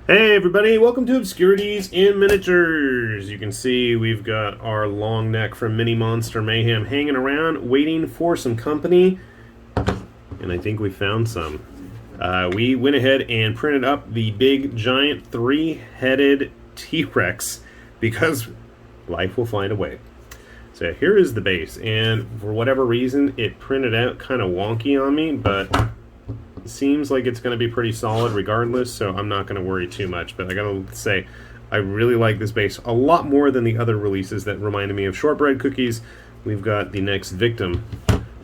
Hey everybody, welcome to Obscurities in Miniatures. You can see we've got our long neck from Mini Monster Mayhem hanging around, waiting for some company. And I think we found some. We went ahead and printed up the big, giant, three-headed T-Rex because life will find a way. So here is the base, and for whatever reason, it printed out kind of wonky on me, but seems like it's going to be pretty solid regardless, so I'm not going to worry too much. But I gotta say, I really like this base a lot more than the other releases that reminded me of shortbread cookies. We've got the next victim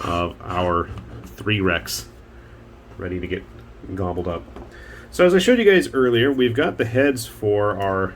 of our 3-Rex ready to get gobbled up. So as I showed you guys earlier, we've got the heads for our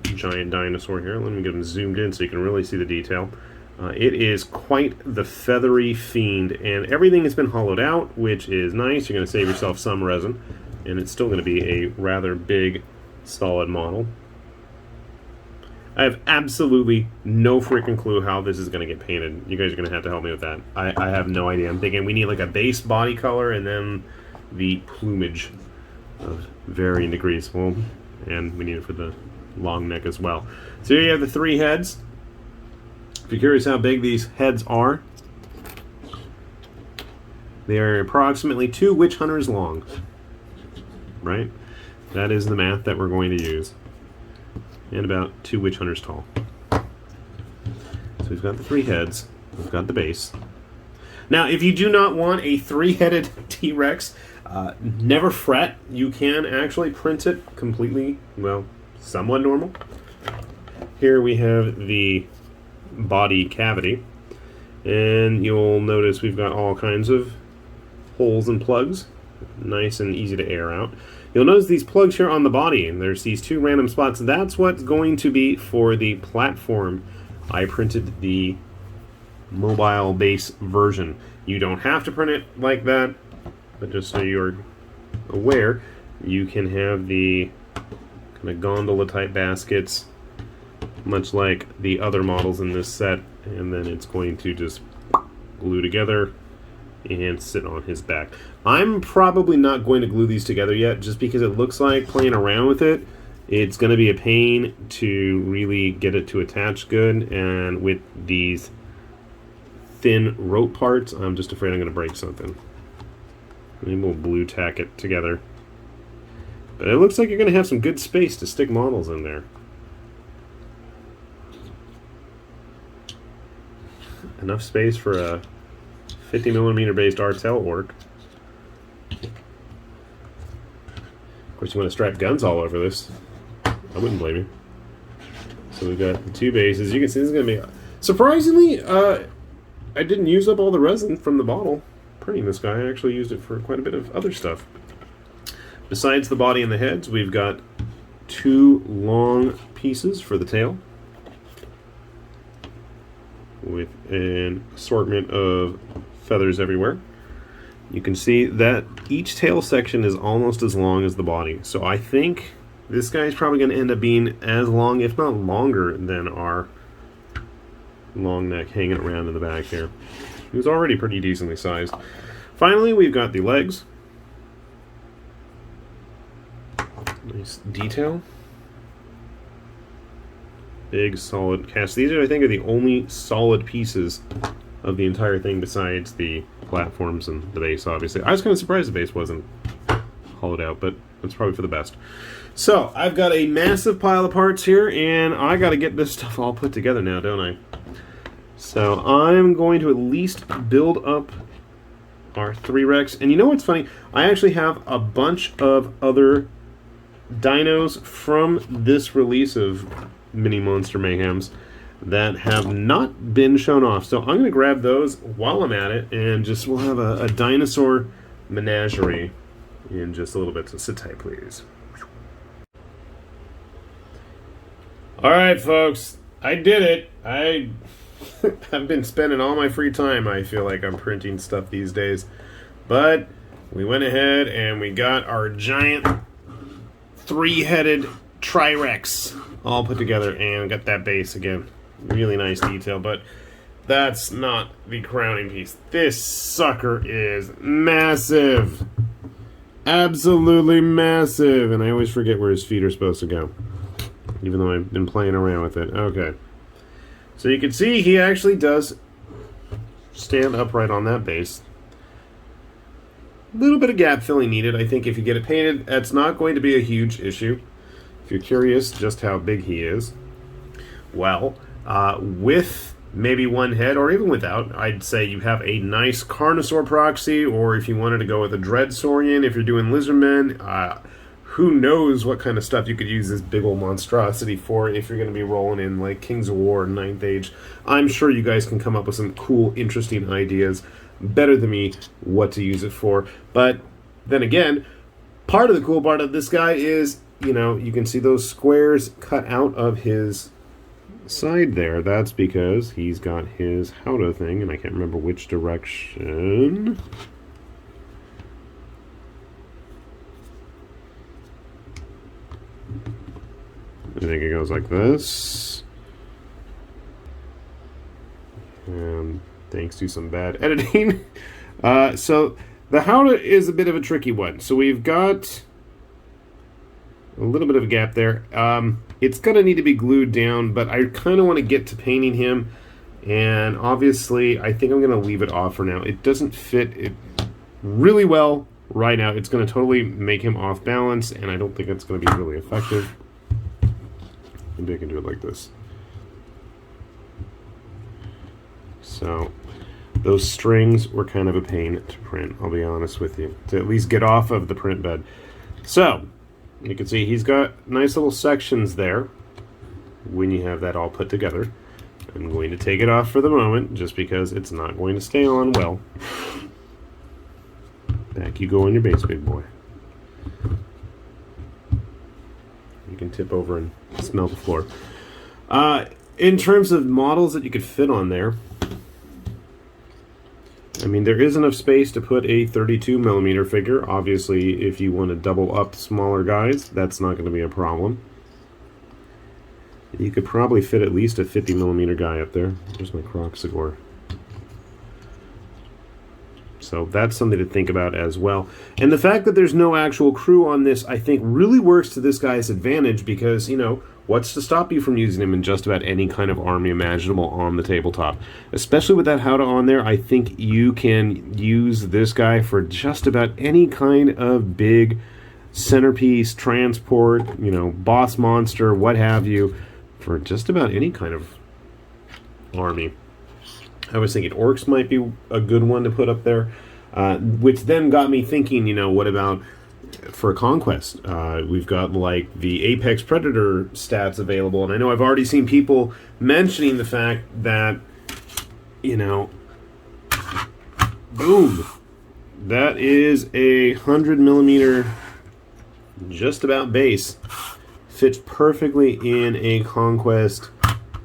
giant dinosaur here. Let me get them zoomed in so you can really see the detail. It is quite the feathery fiend, and everything has been hollowed out, which is nice. You're going to save yourself some resin, and it's still going to be a rather big, solid model. I have absolutely no freaking clue how this is going to get painted. You guys are going to have to help me with that. I have no idea. I'm thinking we need like a base body color and then the plumage of varying degrees. Well, and we need it for the long neck as well. So here you have the 3 heads. If you're curious how big these heads are, they are approximately 2 witch hunters long. Right? That is the math that we're going to use. And about 2 witch hunters tall. So we've got the 3 heads. We've got the base. Now, if you do not want a 3-headed T-Rex, never fret. You can actually print it completely, well, somewhat normal. Here we have the body cavity, and you'll notice we've got all kinds of holes and plugs, nice and easy to air out. You'll notice these plugs here on the body, and there's these 2 random spots. That's what's going to be for the platform. I printed the mobile base version. You don't have to print it like that, but just so you're aware, you can have the kind of gondola type baskets much like the other models in this set, and then it's going to just glue together and sit on his back. I'm probably not going to glue these together yet, just because it looks like playing around with it, it's going to be a pain to really get it to attach good, and with these thin rope parts, I'm just afraid I'm going to break something. Maybe we'll blue tack it together. But it looks like you're going to have some good space to stick models in there. Enough space for a 50mm based Artel orc. Of course, you want to strap guns all over this. I wouldn't blame you. So we've got the 2 bases. You can see this is going to be... Surprisingly, I didn't use up all the resin from the bottle printing this guy. I actually used it for quite a bit of other stuff. Besides the body and the heads, we've got 2 long pieces for the tail, with an assortment of feathers everywhere. You can see that each tail section is almost as long as the body. So I think this guy's probably going to end up being as long, if not longer, than our long neck hanging around in the back here. He was already pretty decently sized. Finally, we've got the legs. Nice detail. Big solid cast. These are, I think, are the only solid pieces of the entire thing besides the platforms and the base, obviously. I was kind of surprised the base wasn't hollowed out, but that's probably for the best. So, I've got a massive pile of parts here, and I got to get this stuff all put together now, don't I? So, I'm going to at least build up our 3-Rex. And you know what's funny? I actually have a bunch of other dinos from this release of Mini Monster Mayhems that have not been shown off. So I'm going to grab those while I'm at it, and just we'll have a dinosaur menagerie in just a little bit. So sit tight, please. Alright, folks. I did it. I've been spending all my free time, I feel like I'm printing stuff these days. But we went ahead and we got our giant 3-headed T-Rex all put together, and got that base again. Really nice detail, but that's not the crowning piece. This sucker is massive. absolutely massive. And I always forget where his feet are supposed to go, even though I've been playing around with it. Okay. So you can see he actually does stand upright on that base. A little bit of gap filling needed. I think if you get it painted, that's not going to be a huge issue. If you're curious just how big he is, well, with maybe one head, or even without, I'd say you have a nice Carnosaur proxy, or if you wanted to go with a Dreadsaurian, if you're doing Lizardmen, who knows what kind of stuff you could use this big old monstrosity for if you're going to be rolling in like Kings of War and 9th Age. I'm sure you guys can come up with some cool, interesting ideas, better than me, what to use it for. But then again, part of the cool part of this guy is, you know, you can see those squares cut out of his side there. That's because he's got his howdah thing, and I can't remember which direction. I think it goes like this. And thanks to some bad editing. So the howdah is a bit of a tricky one. So we've got a little bit of a gap there. It's going to need to be glued down, but I kind of want to get to painting him. And obviously, I think I'm going to leave it off for now. It doesn't fit it really well right now. It's going to totally make him off balance, and I don't think it's going to be really effective. Maybe I can do it like this. So those strings were kind of a pain to print, I'll be honest with you, to at least get off of the print bed. So you can see he's got nice little sections there when you have that all put together. I'm going to take it off for the moment just because it's not going to stay on well. Back you go on your base, big boy. You can tip over and smell the floor. In terms of models that you could fit on there, I mean, there is enough space to put a 32mm figure. Obviously, if you want to double up smaller guys, that's not going to be a problem. You could probably fit at least a 50mm guy up there. There's my Croxagore. So that's something to think about as well. And the fact that there's no actual crew on this, I think, really works to this guy's advantage because, you know, what's to stop you from using him in just about any kind of army imaginable on the tabletop? Especially with that howdah on there, I think you can use this guy for just about any kind of big centerpiece, transport, you know, boss monster, what have you, for just about any kind of army. I was thinking orcs might be a good one to put up there, which then got me thinking, you know, what about for Conquest? We've got like the Apex Predator stats available, and I know I've already seen people mentioning the fact that, you know, boom, that is a 100mm just about base. Fits perfectly in a Conquest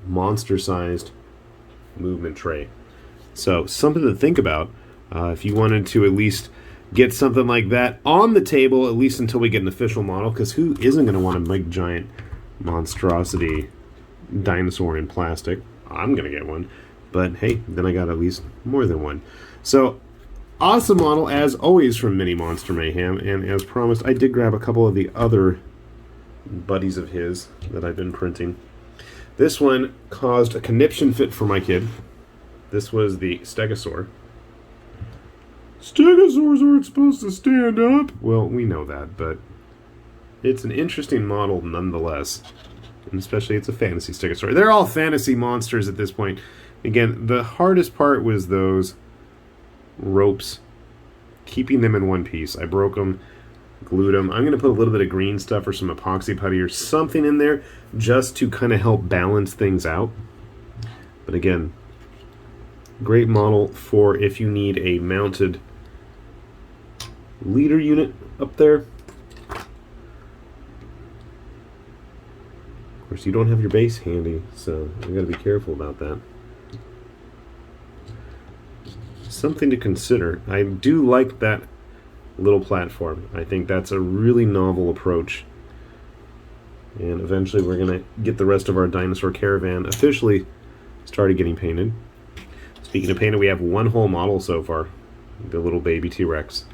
monster-sized movement tray. So something to think about if you wanted to at least get something like that on the table, at least until we get an official model, because who isn't going to want a big giant monstrosity dinosaur in plastic? I'm going to get one, but hey, then I got at least more than one. So awesome model as always from Mini Monster Mayhem, and as promised, I did grab a couple of the other buddies of his that I've been printing. This one caused a conniption fit for my kid. This was the Stegosaur. Stegosaurs aren't supposed to stand up. Well, we know that, but it's an interesting model nonetheless. And especially it's a fantasy Stegosaur. They're all fantasy monsters at this point. Again, the hardest part was those ropes. Keeping them in one piece. I broke them, glued them. I'm going to put a little bit of green stuff or some epoxy putty or something in there just to kind of help balance things out. But again, great model for if you need a mounted leader unit up there. Of course, you don't have your base handy, so you got to be careful about that. Something to consider. I do like that little platform. I think that's a really novel approach. And eventually we're going to get the rest of our dinosaur caravan officially started getting painted. Speaking of painted, we have one whole model so far. The little baby T-Rex.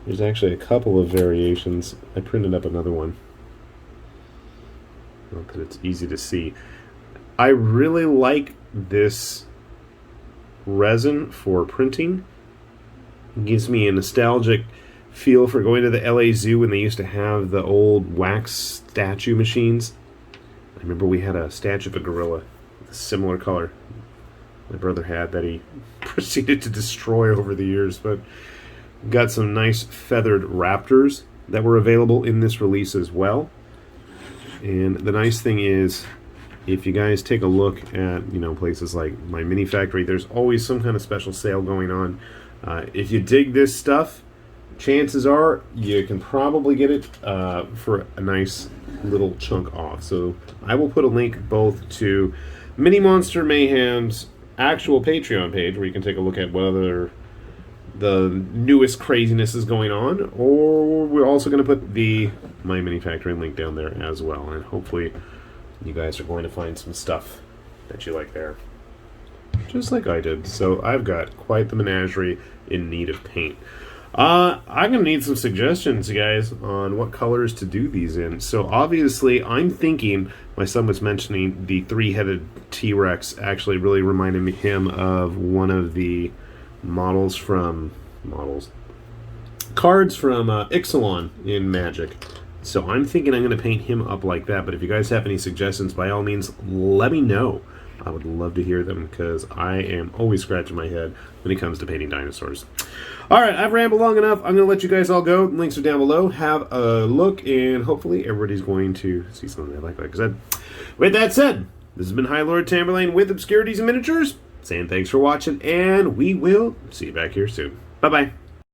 There's actually a couple of variations. I printed up another one. Not that it's easy to see. I really like this resin for printing. It gives me a nostalgic feel for going to the LA Zoo when they used to have the old wax statue machines. I remember we had a statue of a gorilla with a similar color my brother had that he proceeded to destroy over the years, but got some nice feathered raptors that were available in this release as well. And the nice thing is, if you guys take a look at, places like my mini factory, there's always some kind of special sale going on. If you dig this stuff, chances are you can probably get it for a nice little chunk off. So I will put a link both to Mini Monster Mayhem's actual Patreon page, where you can take a look at what other the newest craziness is going on, or we're also going to put the My Mini Factory link down there as well, and hopefully you guys are going to find some stuff that you like there, just like I did. So I've got quite the menagerie in need of paint. I'm going to need some suggestions, guys, on what colors to do these in. So obviously I'm thinking, my son was mentioning the three-headed T-Rex actually really reminded him of one of the cards from Ixalan in Magic. So I'm thinking I'm going to paint him up like that, but if you guys have any suggestions, by all means, let me know. I would love to hear them, because I am always scratching my head when it comes to painting dinosaurs. Alright, I've rambled long enough. I'm going to let you guys all go. Links are down below. Have a look, and hopefully everybody's going to see something they like I said. With that said, this has been High Lord Tamberlane with Obscurities and Miniatures, saying thanks for watching, and we will see you back here soon. Bye-bye.